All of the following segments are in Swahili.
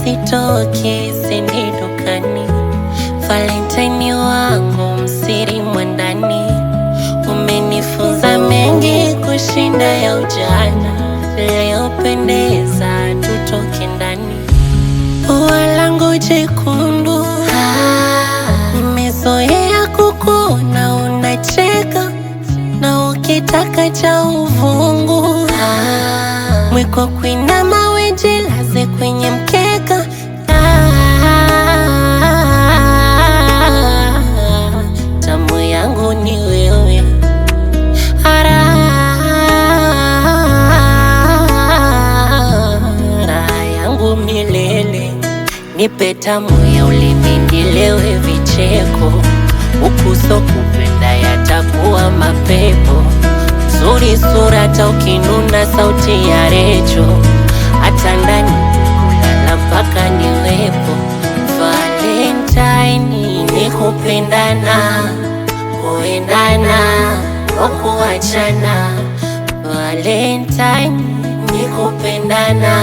sitoki sendi dukani. Valentine wangu msiri mwandani, umenifunza mengi kushinda ya ujana. Leo pendeza tutoke ndani, ua langu jekundu. Nimezoea kukuona unacheka na ukitaka cha uvungu. Mwiko kuinama wejilaze kwenye mkeka. Tamu yangu ni wewe, raha yangu milele. Nipe tamu ya ulimi nilewe vicheko, ukuso kupenda yatakuwa mapepo. Zuri sura hata ukinuna sauti ya recho, hata ndani kulala mpaka niwepo. Valentine ni kupendana, kuendana, kuachana. Valentine ni kupendana,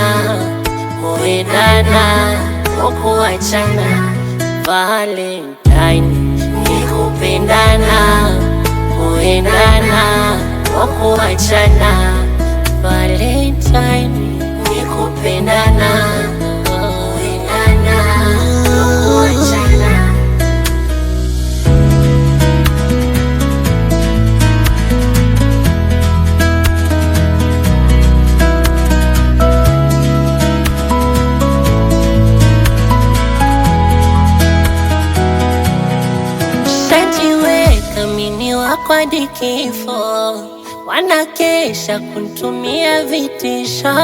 kuendana, kuachana. Valentine ni kupendana, kuendana, kuachana. Valentine ni kupendana, kuendana, kuachana. Shajiweka mini wako hadi kifo, wanakesha kuntumia vitisho.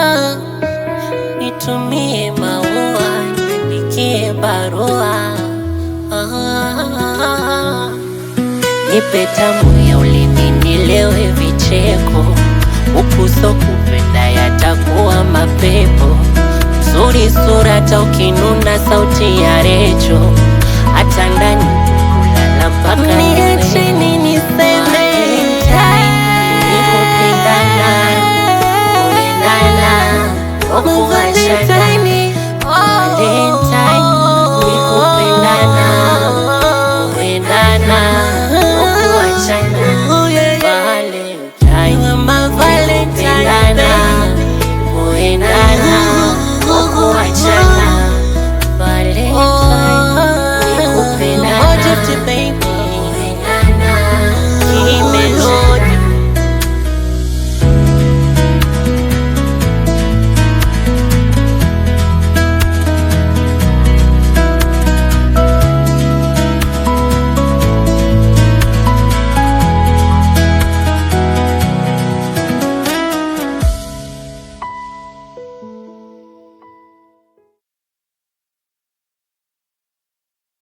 Nitumie maua, niandikie barua. Nipe tamu ya ulimi nilewe vicheko, ukuso kupenda yatakuwa mapepo. Zuri sura hata ukinuna sauti ya recho, hata ndani kulala mpaka